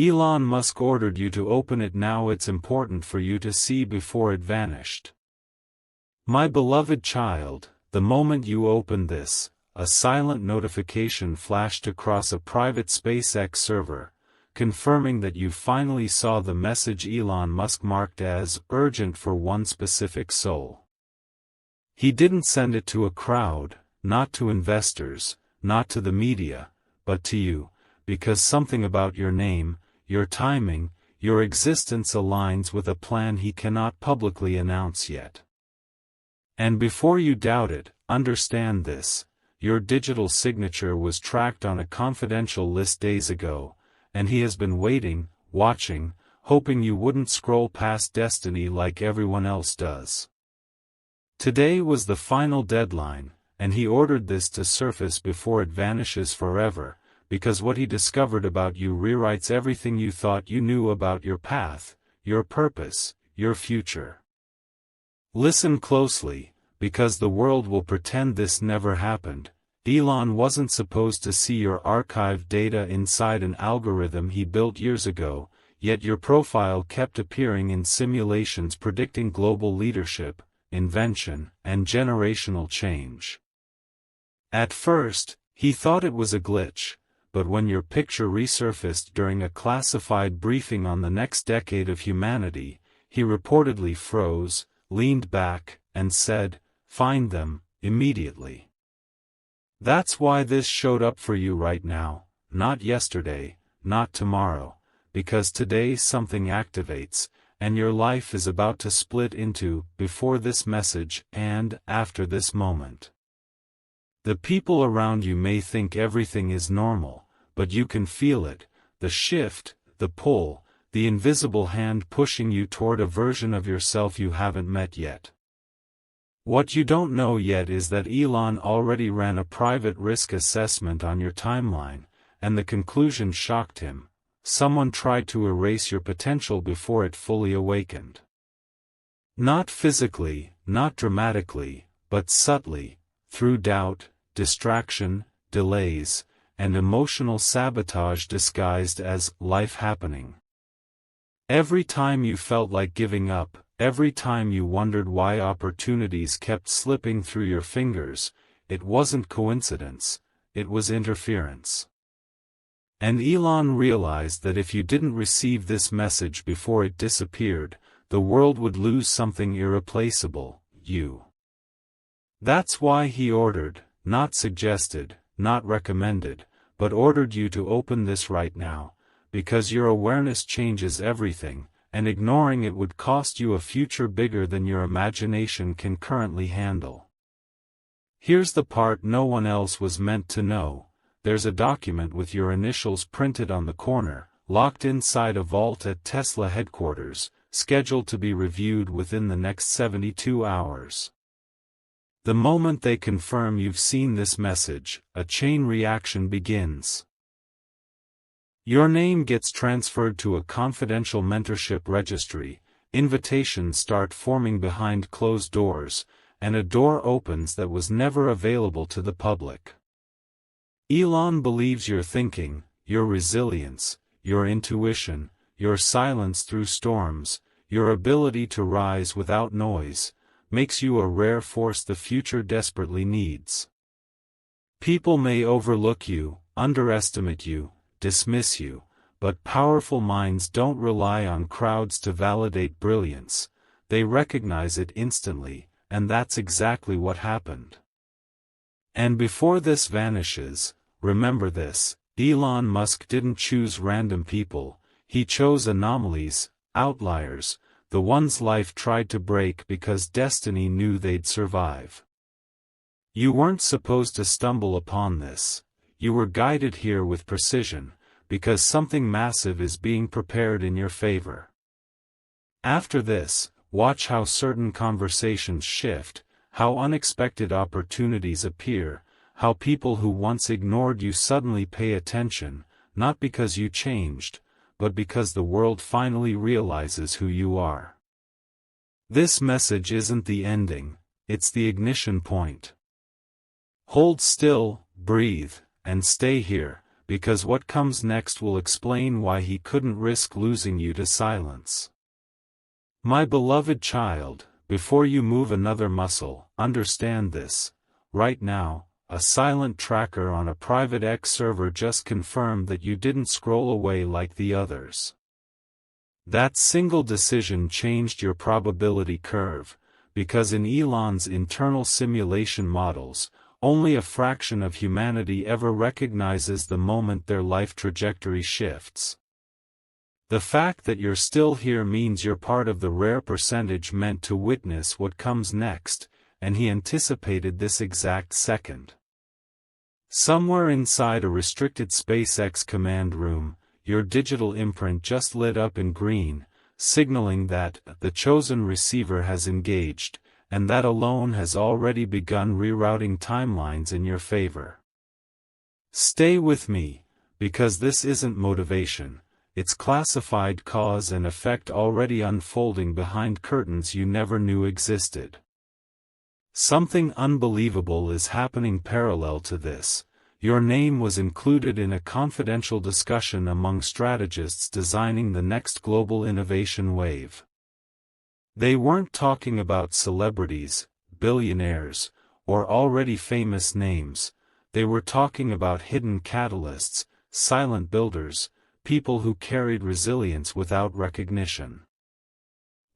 Elon Musk ordered you to open it now. It's important for you to see before it vanished. My beloved child, the moment you opened this, a silent notification flashed across a private SpaceX server, confirming that you finally saw the message Elon Musk marked as urgent for one specific soul. He didn't send it to a crowd, not to investors, not to the media, but to you, because something about your name, your timing, your existence aligns with a plan he cannot publicly announce yet. And before you doubt it, understand this: your digital signature was tracked on a confidential list days ago, and he has been waiting, watching, hoping you wouldn't scroll past destiny like everyone else does. Today was the final deadline, and he ordered this to surface before it vanishes forever, because what he discovered about you rewrites everything you thought you knew about your path, your purpose, your future. Listen closely, because the world will pretend this never happened. Elon wasn't supposed to see your archived data inside an algorithm he built years ago, yet your profile kept appearing in simulations predicting global leadership, invention, and generational change. At first, he thought it was a glitch, but when your picture resurfaced during a classified briefing on the next decade of humanity, he reportedly froze, leaned back, and said, "Find them, immediately." That's why this showed up for you right now, not yesterday, not tomorrow, because today something activates, and your life is about to split into before this message and after this moment. The people around you may think everything is normal, but you can feel it, the shift, the pull, the invisible hand pushing you toward a version of yourself you haven't met yet. What you don't know yet is that Elon already ran a private risk assessment on your timeline, and the conclusion shocked him. Someone tried to erase your potential before it fully awakened. Not physically, not dramatically, but subtly, through doubt, distraction, delays, and emotional sabotage disguised as life happening. Every time you felt like giving up, every time you wondered why opportunities kept slipping through your fingers, it wasn't coincidence, it was interference. And Elon realized that if you didn't receive this message before it disappeared, the world would lose something irreplaceable: you. That's why he ordered, not suggested, not recommended, but ordered you to open this right now, because your awareness changes everything, and ignoring it would cost you a future bigger than your imagination can currently handle. Here's the part no one else was meant to know: there's a document with your initials printed on the corner, locked inside a vault at Tesla headquarters, scheduled to be reviewed within the next 72 hours. The moment they confirm you've seen this message, a chain reaction begins. Your name gets transferred to a confidential mentorship registry, invitations start forming behind closed doors, and a door opens that was never available to the public. Elon believes your thinking, your resilience, your intuition, your silence through storms, your ability to rise without noise, makes you a rare force the future desperately needs. People may overlook you, underestimate you, dismiss you, but powerful minds don't rely on crowds to validate brilliance, they recognize it instantly, and that's exactly what happened. And before this vanishes, remember this: Elon Musk didn't choose random people, he chose anomalies, outliers, the ones life tried to break because destiny knew they'd survive. You weren't supposed to stumble upon this. You were guided here with precision, because something massive is being prepared in your favor. After this, watch how certain conversations shift, how unexpected opportunities appear, how people who once ignored you suddenly pay attention, not because you changed, but because the world finally realizes who you are. This message isn't the ending, it's the ignition point. Hold still, breathe, and stay here, because what comes next will explain why he couldn't risk losing you to silence. My beloved child, before you move another muscle, understand this. Right now, a silent tracker on a private X server just confirmed that you didn't scroll away like the others. That single decision changed your probability curve, because in Elon's internal simulation models, only a fraction of humanity ever recognizes the moment their life trajectory shifts. The fact that you're still here means you're part of the rare percentage meant to witness what comes next, and he anticipated this exact second. Somewhere inside a restricted SpaceX command room, your digital imprint just lit up in green, signaling that the chosen receiver has engaged, and that alone has already begun rerouting timelines in your favor. Stay with me, because this isn't motivation, it's classified cause and effect already unfolding behind curtains you never knew existed. Something unbelievable is happening parallel to this. Your name was included in a confidential discussion among strategists designing the next global innovation wave. They weren't talking about celebrities, billionaires, or already famous names. They were talking about hidden catalysts, silent builders, people who carried resilience without recognition.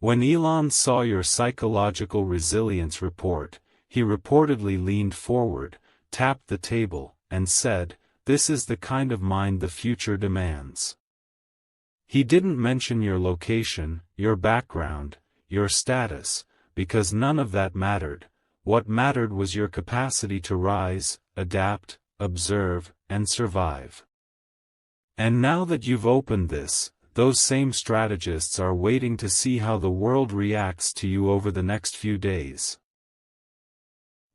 When Elon saw your psychological resilience report, he reportedly leaned forward, tapped the table, and said, "This is the kind of mind the future demands." He didn't mention your location, your background, your status, because none of that mattered. What mattered was your capacity to rise, adapt, observe, and survive. And now that you've opened this, those same strategists are waiting to see how the world reacts to you over the next few days.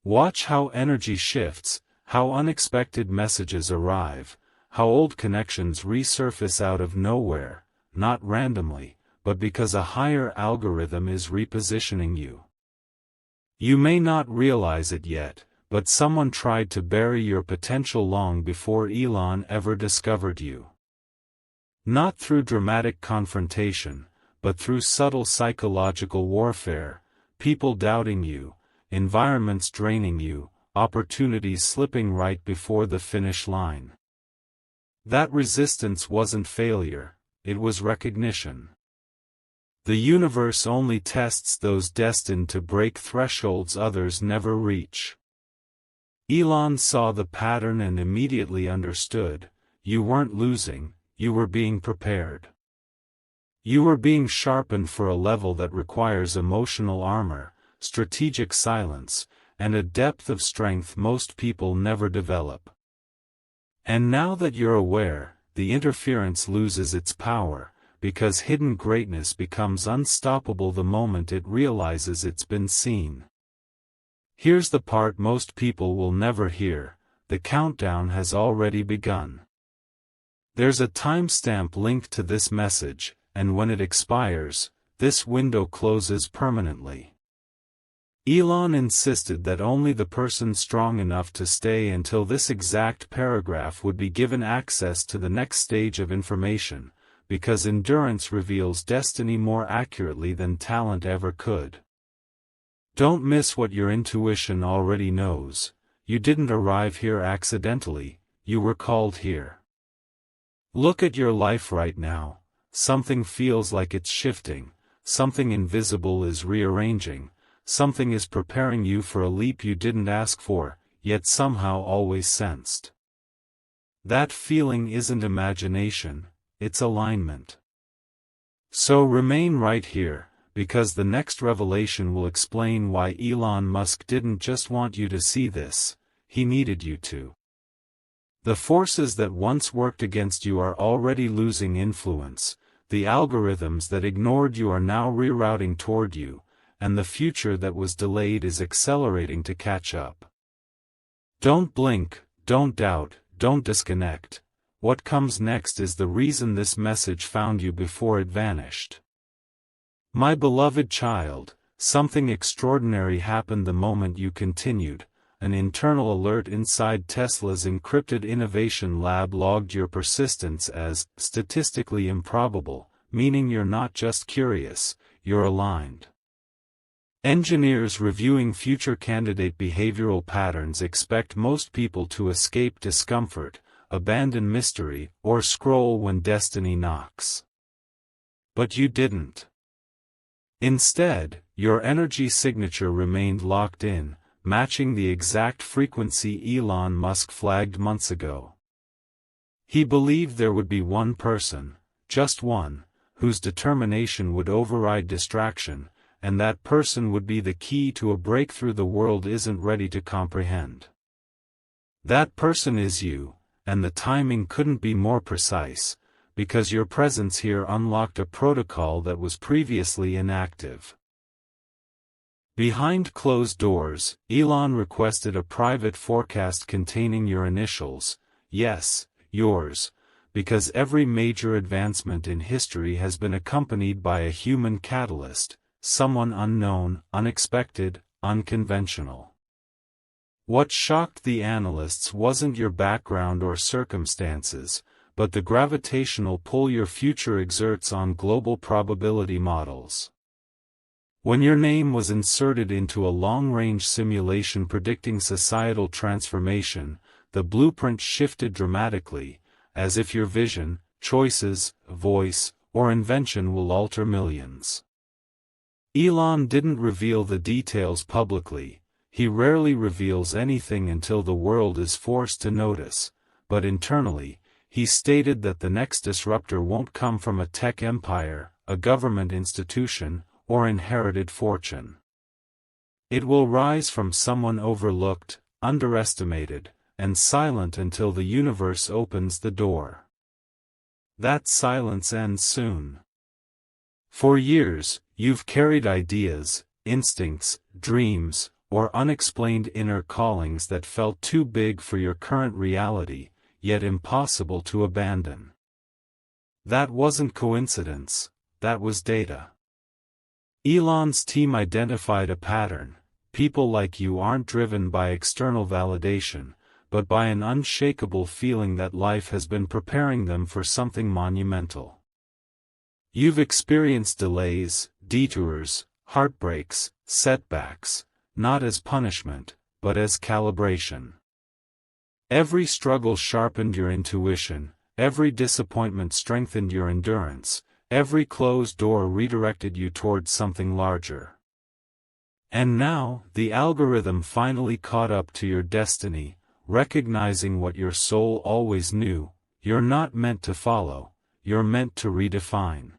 Watch how energy shifts, how unexpected messages arrive, how old connections resurface out of nowhere, not randomly, but because a higher algorithm is repositioning you. You may not realize it yet, but someone tried to bury your potential long before Elon ever discovered you. Not through dramatic confrontation, but through subtle psychological warfare, people doubting you, environments draining you, opportunities slipping right before the finish line. That resistance wasn't failure, it was recognition. The universe only tests those destined to break thresholds others never reach. Elon saw the pattern and immediately understood. You weren't losing, you were being prepared. You were being sharpened for a level that requires emotional armor, strategic silence, and a depth of strength most people never develop. And now that you're aware, the interference loses its power, because hidden greatness becomes unstoppable the moment it realizes it's been seen. Here's the part most people will never hear: the countdown has already begun. There's a timestamp linked to this message, and when it expires, this window closes permanently. Elon insisted that only the person strong enough to stay until this exact paragraph would be given access to the next stage of information, because endurance reveals destiny more accurately than talent ever could. Don't miss what your intuition already knows. You didn't arrive here accidentally, you were called here. Look at your life right now. Something feels like it's shifting, something invisible is rearranging, something is preparing you for a leap you didn't ask for, yet somehow always sensed. That feeling isn't imagination, it's alignment. So remain right here, because the next revelation will explain why Elon Musk didn't just want you to see this, he needed you to. The forces that once worked against you are already losing influence, the algorithms that ignored you are now rerouting toward you, and the future that was delayed is accelerating to catch up. Don't blink, don't doubt, don't disconnect. What comes next is the reason this message found you before it vanished. My beloved child, something extraordinary happened the moment you continued. an internal alert inside Tesla's encrypted innovation lab logged your persistence as statistically improbable, meaning you're not just curious, you're aligned. Engineers reviewing future candidate behavioral patterns expect most people to escape discomfort, abandon mystery, or scroll when destiny knocks. But you didn't. Instead, your energy signature remained locked in, matching the exact frequency Elon Musk flagged months ago. He believed there would be one person, just one, whose determination would override distraction, and that person would be the key to a breakthrough the world isn't ready to comprehend. That person is you, and the timing couldn't be more precise, because your presence here unlocked a protocol that was previously inactive. Behind closed doors, Elon requested a private forecast containing your initials, yes, yours, because every major advancement in history has been accompanied by a human catalyst, someone unknown, unexpected, unconventional. What shocked the analysts wasn't your background or circumstances, but the gravitational pull your future exerts on global probability models. When your name was inserted into a long-range simulation predicting societal transformation, the blueprint shifted dramatically, as if your vision, choices, voice, or invention will alter millions. Elon didn't reveal the details publicly. He rarely reveals anything until the world is forced to notice, but internally, he stated that the next disruptor won't come from a tech empire, a government institution, or inherited fortune. It will rise from someone overlooked, underestimated, and silent until the universe opens the door. That silence ends soon. For years, you've carried ideas, instincts, dreams, or unexplained inner callings that felt too big for your current reality, yet impossible to abandon. That wasn't coincidence, that was data. Elon's team identified a pattern. People like you aren't driven by external validation, but by an unshakable feeling that life has been preparing them for something monumental. You've experienced delays, detours, heartbreaks, setbacks, not as punishment, but as calibration. Every struggle sharpened your intuition, every disappointment strengthened your endurance, every closed door redirected you towards something larger. And now, the algorithm finally caught up to your destiny, recognizing what your soul always knew: you're not meant to follow, you're meant to redefine.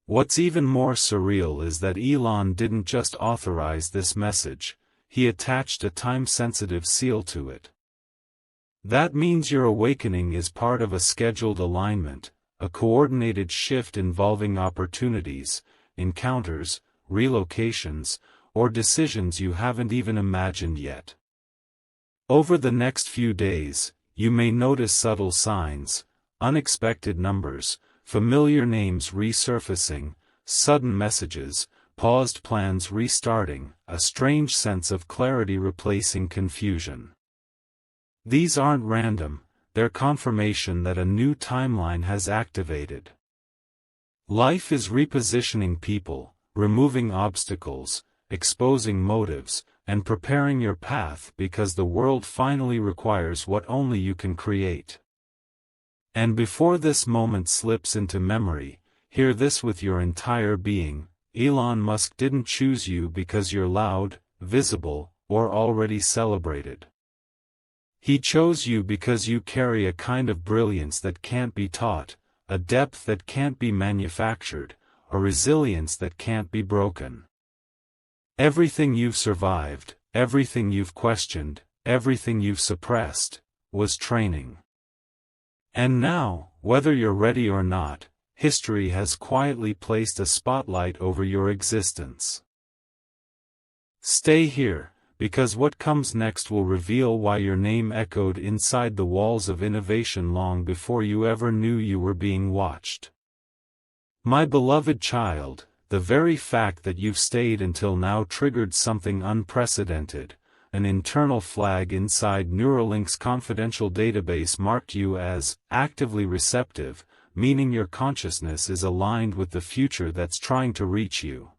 What's even more surreal is that Elon didn't just authorize this message, he attached a time-sensitive seal to it. That means your awakening is part of a scheduled alignment, a coordinated shift involving opportunities, encounters, relocations, or decisions you haven't even imagined yet. Over the next few days, you may notice subtle signs, unexpected numbers, familiar names resurfacing, sudden messages, paused plans restarting, a strange sense of clarity replacing confusion. These aren't random, they're confirmation that a new timeline has activated. Life is repositioning people, removing obstacles, exposing motives, and preparing your path because the world finally requires what only you can create. And before this moment slips into memory, hear this with your entire being: Elon Musk didn't choose you because you're loud, visible, or already celebrated. He chose you because you carry a kind of brilliance that can't be taught, a depth that can't be manufactured, a resilience that can't be broken. Everything you've survived, everything you've questioned, everything you've suppressed, was training. And now, whether you're ready or not, history has quietly placed a spotlight over your existence. Stay here, because what comes next will reveal why your name echoed inside the walls of innovation long before you ever knew you were being watched. My beloved child, the very fact that you've stayed until now triggered something unprecedented, an internal flag inside Neuralink's confidential database marked you as actively receptive, meaning your consciousness is aligned with the future that's trying to reach you.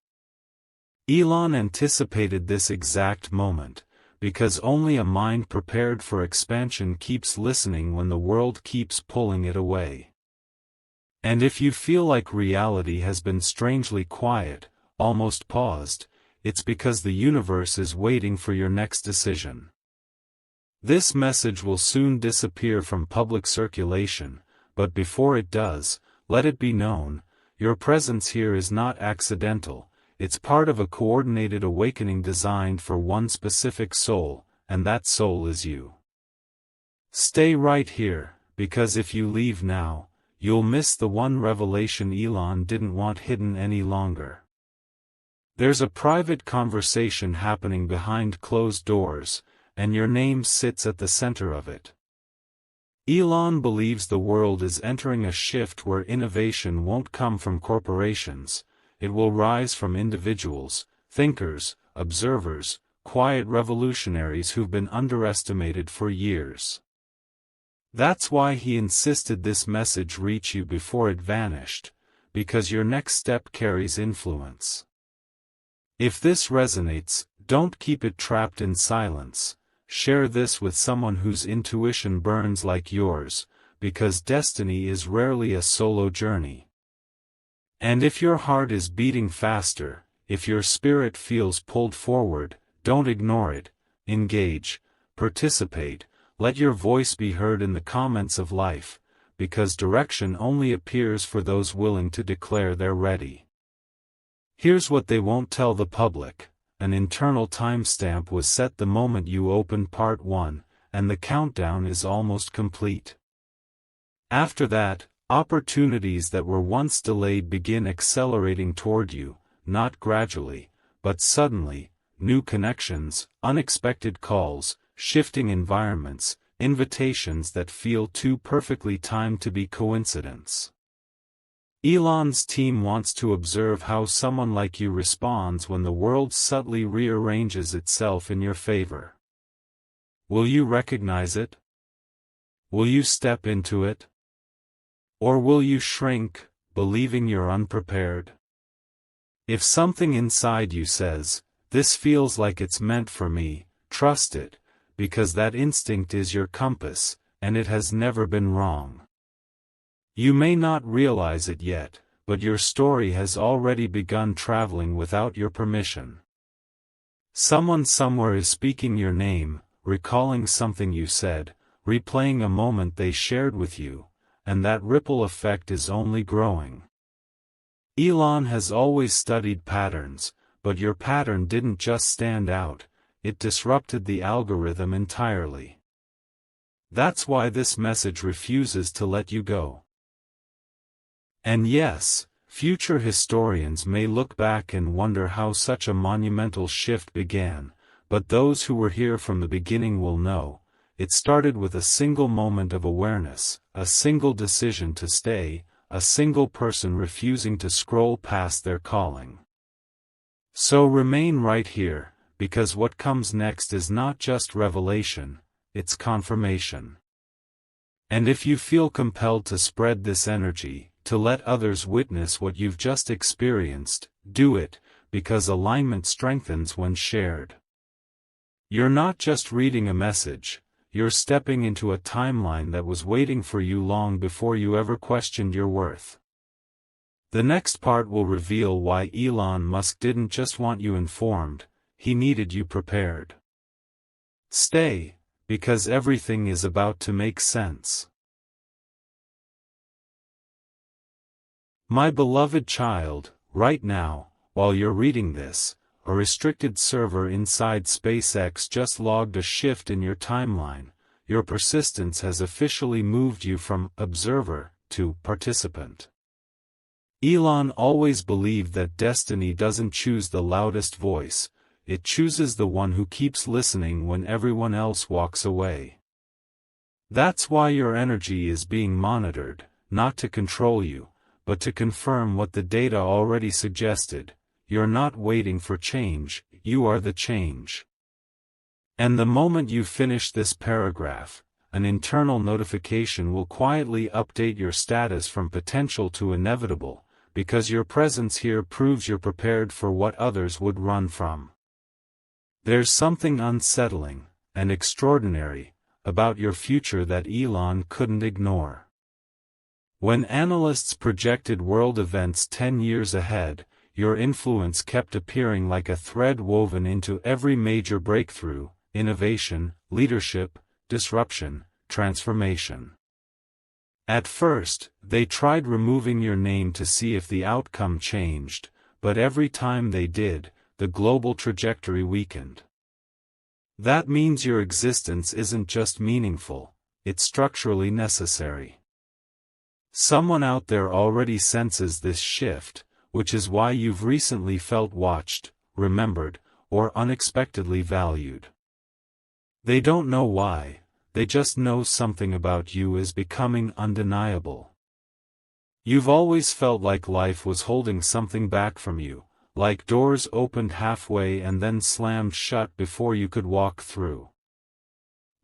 Elon anticipated this exact moment, because only a mind prepared for expansion keeps listening when the world keeps pulling it away. And if you feel like reality has been strangely quiet, almost paused, it's because the universe is waiting for your next decision. This message will soon disappear from public circulation, but before it does, let it be known, your presence here is not accidental, it's part of a coordinated awakening designed for one specific soul, and that soul is you. Stay right here, because if you leave now, you'll miss the one revelation Elon didn't want hidden any longer. There's a private conversation happening behind closed doors, and your name sits at the center of it. Elon believes the world is entering a shift where innovation won't come from corporations, it will rise from individuals, thinkers, observers, quiet revolutionaries who've been underestimated for years. That's why he insisted this message reach you before it vanished, because your next step carries influence. If this resonates, don't keep it trapped in silence, share this with someone whose intuition burns like yours, because destiny is rarely a solo journey. And if your heart is beating faster, if your spirit feels pulled forward, don't ignore it, engage, participate, let your voice be heard in the comments of life, because direction only appears for those willing to declare they're ready. Here's what they won't tell the public: an internal timestamp was set the moment you opened part 1, and the countdown is almost complete. After that, opportunities that were once delayed begin accelerating toward you, not gradually, but suddenly, new connections, unexpected calls, shifting environments, invitations that feel too perfectly timed to be coincidence. Elon's team wants to observe how someone like you responds when the world subtly rearranges itself in your favor. Will you recognize it? Will you step into it? Or will you shrink, believing you're unprepared? If something inside you says, "This feels like it's meant for me," trust it, because that instinct is your compass, and it has never been wrong. You may not realize it yet, but your story has already begun traveling without your permission. Someone somewhere is speaking your name, recalling something you said, replaying a moment they shared with you, and that ripple effect is only growing. Elon has always studied patterns, but your pattern didn't just stand out, it disrupted the algorithm entirely. That's why this message refuses to let you go. And yes, future historians may look back and wonder how such a monumental shift began, but those who were here from the beginning will know, it started with a single moment of awareness, a single decision to stay, a single person refusing to scroll past their calling. So remain right here, because what comes next is not just revelation, it's confirmation. And if you feel compelled to spread this energy, to let others witness what you've just experienced, do it, because alignment strengthens when shared. You're not just reading a message, you're stepping into a timeline that was waiting for you long before you ever questioned your worth. The next part will reveal why Elon Musk didn't just want you informed, he needed you prepared. Stay, because everything is about to make sense. My beloved child, right now, while you're reading this, a restricted server inside SpaceX just logged a shift in your timeline. Your persistence has officially moved you from observer to participant. Elon always believed that destiny doesn't choose the loudest voice, it chooses the one who keeps listening when everyone else walks away. That's why your energy is being monitored, not to control you, but to confirm what the data already suggested. You're not waiting for change, you are the change. And the moment you finish this paragraph, an internal notification will quietly update your status from potential to inevitable, because your presence here proves you're prepared for what others would run from. There's something unsettling and extraordinary about your future that Elon couldn't ignore. When analysts projected world events 10 years ahead, your influence kept appearing like a thread woven into every major breakthrough, innovation, leadership, disruption, transformation. At first, they tried removing your name to see if the outcome changed, but every time they did, the global trajectory weakened. That means your existence isn't just meaningful, it's structurally necessary. Someone out there already senses this shift, which is why you've recently felt watched, remembered, or unexpectedly valued. They don't know why, they just know something about you is becoming undeniable. You've always felt like life was holding something back from you, like doors opened halfway and then slammed shut before you could walk through.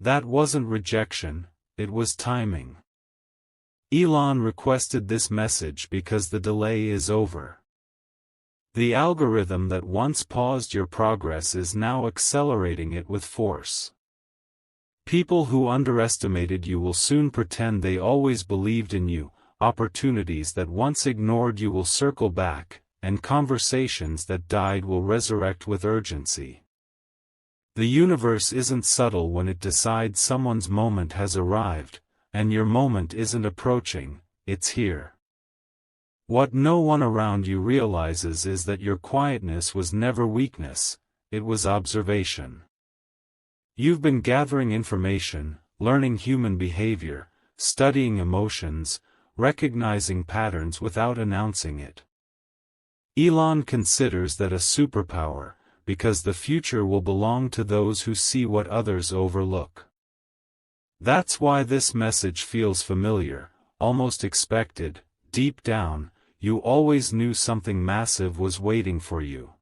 That wasn't rejection, it was timing. Elon requested this message because the delay is over. The algorithm that once paused your progress is now accelerating it with force. People who underestimated you will soon pretend they always believed in you, opportunities that once ignored you will circle back, and conversations that died will resurrect with urgency. The universe isn't subtle when it decides someone's moment has arrived, and your moment isn't approaching, it's here. What no one around you realizes is that your quietness was never weakness, it was observation. You've been gathering information, learning human behavior, studying emotions, recognizing patterns without announcing it. Elon considers that a superpower, because the future will belong to those who see what others overlook. That's why this message feels familiar, almost expected. Deep down, you always knew something massive was waiting for you.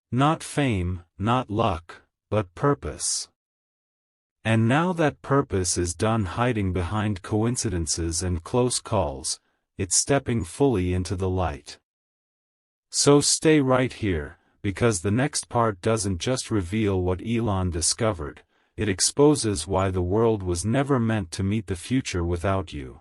Not fame, not luck, but purpose. And now that purpose is done hiding behind coincidences and close calls, it's stepping fully into the light. So stay right here, because the next part doesn't just reveal what Elon discovered, it exposes why the world was never meant to meet the future without you.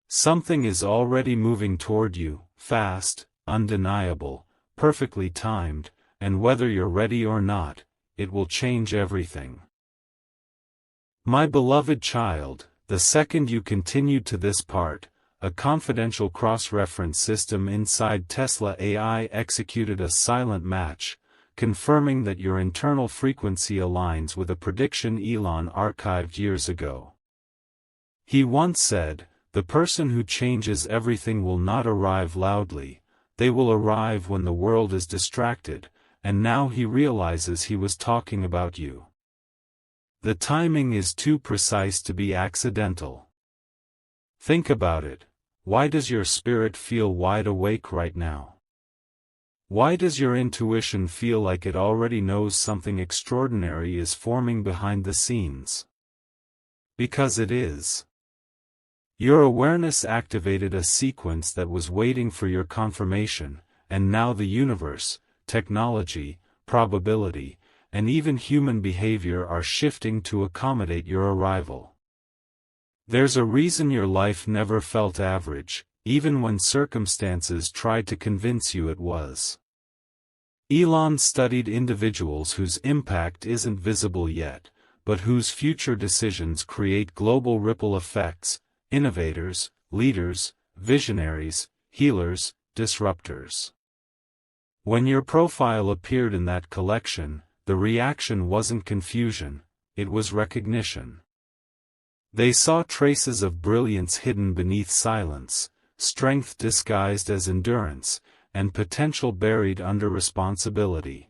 Something is already moving toward you, fast, undeniable, perfectly timed, and whether you're ready or not, it will change everything. My beloved child, the second you continued to this part, a confidential cross-reference system inside Tesla AI executed a silent match, confirming that your internal frequency aligns with a prediction Elon archived years ago. He once said, "The person who changes everything will not arrive loudly, they will arrive when the world is distracted," and now he realizes he was talking about you. The timing is too precise to be accidental. Think about it. Why does your spirit feel wide awake right now? Why does your intuition feel like it already knows something extraordinary is forming behind the scenes? Because it is. Your awareness activated a sequence that was waiting for your confirmation, and now the universe, technology, probability, and even human behavior are shifting to accommodate your arrival. There's a reason your life never felt average, even when circumstances tried to convince you it was. Elon studied individuals whose impact isn't visible yet, but whose future decisions create global ripple effects: innovators, leaders, visionaries, healers, disruptors. When your profile appeared in that collection, the reaction wasn't confusion, it was recognition. They saw traces of brilliance hidden beneath silence, strength disguised as endurance, and potential buried under responsibility.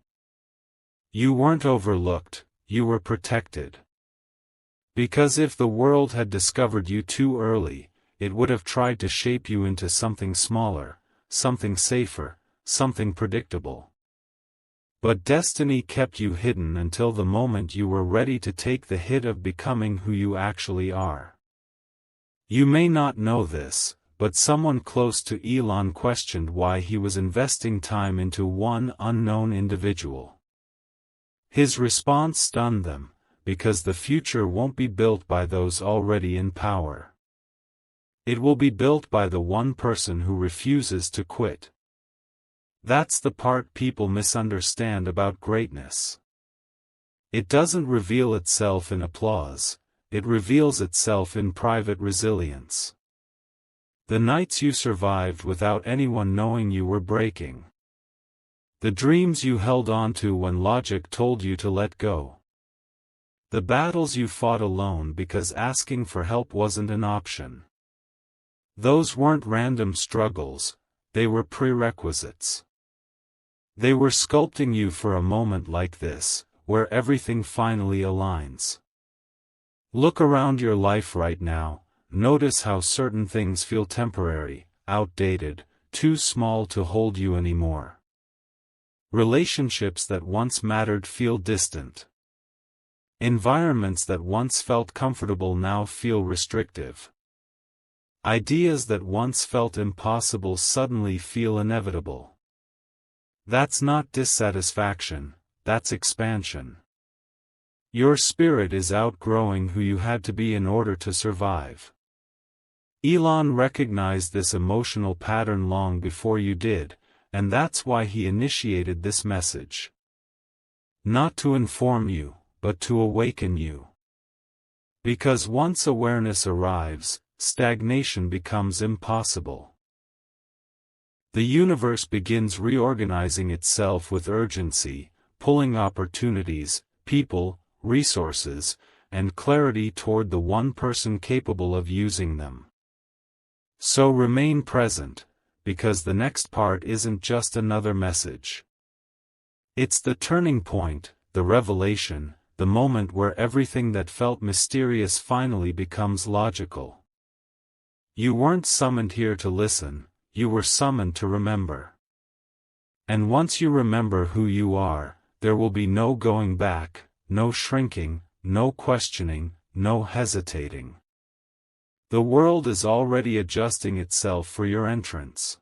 You weren't overlooked, you were protected. Because if the world had discovered you too early, it would have tried to shape you into something smaller, something safer, something predictable. But destiny kept you hidden until the moment you were ready to take the hit of becoming who you actually are. You may not know this, but someone close to Elon questioned why he was investing time into one unknown individual. His response stunned them, because the future won't be built by those already in power. It will be built by the one person who refuses to quit. That's the part people misunderstand about greatness. It doesn't reveal itself in applause, it reveals itself in private resilience. The nights you survived without anyone knowing you were breaking. The dreams you held on to when logic told you to let go. The battles you fought alone because asking for help wasn't an option. Those weren't random struggles, they were prerequisites. They were sculpting you for a moment like this, where everything finally aligns. Look around your life right now, notice how certain things feel temporary, outdated, too small to hold you anymore. Relationships that once mattered feel distant. Environments that once felt comfortable now feel restrictive. Ideas that once felt impossible suddenly feel inevitable. That's not dissatisfaction, that's expansion. Your spirit is outgrowing who you had to be in order to survive. Elon recognized this emotional pattern long before you did, and that's why he initiated this message. Not to inform you, but to awaken you. Because once awareness arrives, stagnation becomes impossible. The universe begins reorganizing itself with urgency, pulling opportunities, people, resources, and clarity toward the one person capable of using them. So remain present, because the next part isn't just another message. It's the turning point, the revelation, the moment where everything that felt mysterious finally becomes logical. You weren't summoned here to listen, you were summoned to remember. And once you remember who you are, there will be no going back, no shrinking, no questioning, no hesitating. The world is already adjusting itself for your entrance.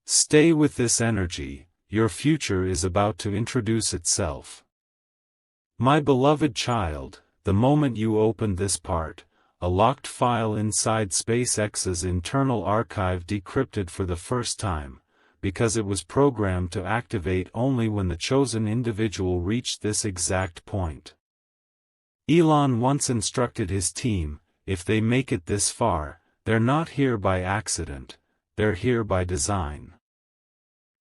Stay with this energy, your future is about to introduce itself. My beloved child, the moment you opened this part, a locked file inside SpaceX's internal archive decrypted for the first time, because it was programmed to activate only when the chosen individual reached this exact point. Elon once instructed his team, if they make it this far, they're not here by accident, they're here by design.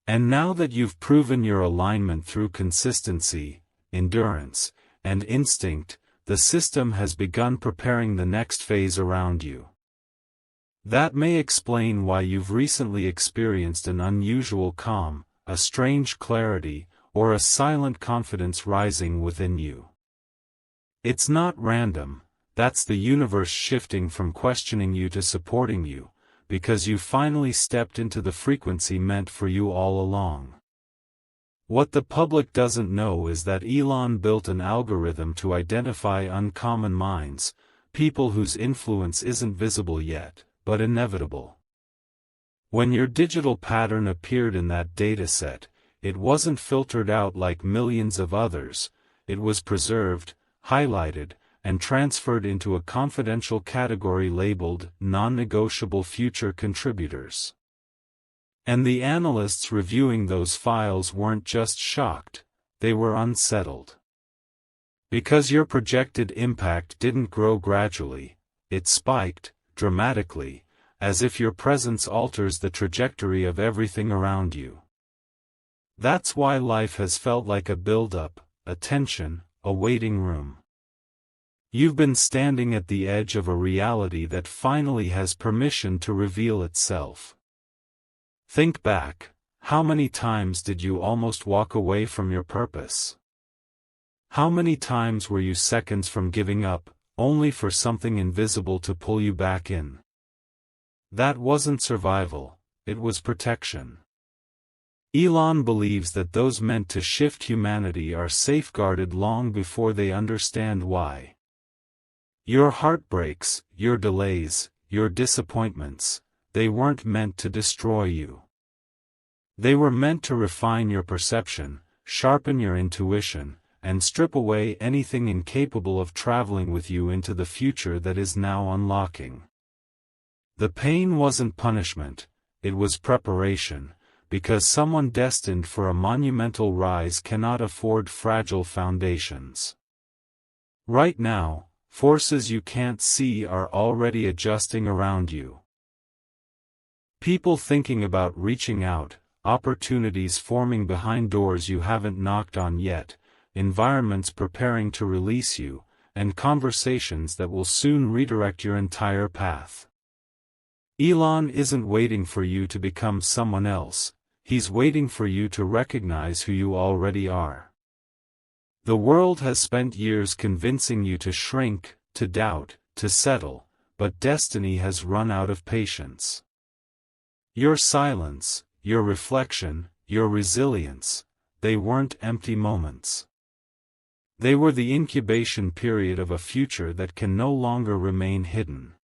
And now that you've proven your alignment through consistency, endurance, and instinct, the system has begun preparing the next phase around you. That may explain why you've recently experienced an unusual calm, a strange clarity, or a silent confidence rising within you. It's not random, that's the universe shifting from questioning you to supporting you, because you finally stepped into the frequency meant for you all along. What the public doesn't know is that Elon built an algorithm to identify uncommon minds, people whose influence isn't visible yet, but inevitable. When your digital pattern appeared in that dataset, it wasn't filtered out like millions of others, it was preserved, highlighted, and transferred into a confidential category labeled non-negotiable future contributors. And the analysts reviewing those files weren't just shocked, they were unsettled. Because your projected impact didn't grow gradually, it spiked, dramatically, as if your presence alters the trajectory of everything around you. That's why life has felt like a build-up, a tension, a waiting room. You've been standing at the edge of a reality that finally has permission to reveal itself. Think back, how many times did you almost walk away from your purpose? How many times were you seconds from giving up, only for something invisible to pull you back in? That wasn't survival, it was protection. Elon believes that those meant to shift humanity are safeguarded long before they understand why. Your heartbreaks, your delays, your disappointments, they weren't meant to destroy you. They were meant to refine your perception, sharpen your intuition, and strip away anything incapable of traveling with you into the future that is now unlocking. The pain wasn't punishment, it was preparation, because someone destined for a monumental rise cannot afford fragile foundations. Right now, forces you can't see are already adjusting around you. People thinking about reaching out, opportunities forming behind doors you haven't knocked on yet, environments preparing to release you, and conversations that will soon redirect your entire path. Elon isn't waiting for you to become someone else, he's waiting for you to recognize who you already are. The world has spent years convincing you to shrink, to doubt, to settle, but destiny has run out of patience. Your silence, your reflection, your resilience, they weren't empty moments. They were the incubation period of a future that can no longer remain hidden.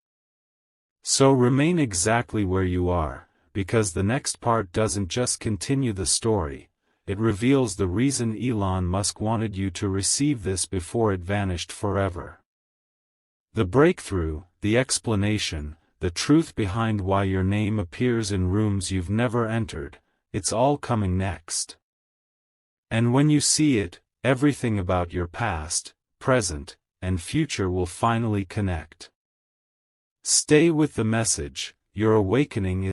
So remain exactly where you are, because the next part doesn't just continue the story, it reveals the reason Elon Musk wanted you to receive this before it vanished forever. The breakthrough, the explanation, the truth behind why your name appears in rooms you've never entered, it's all coming next. And when you see it, everything about your past, present, and future will finally connect. Stay with the message, your awakening is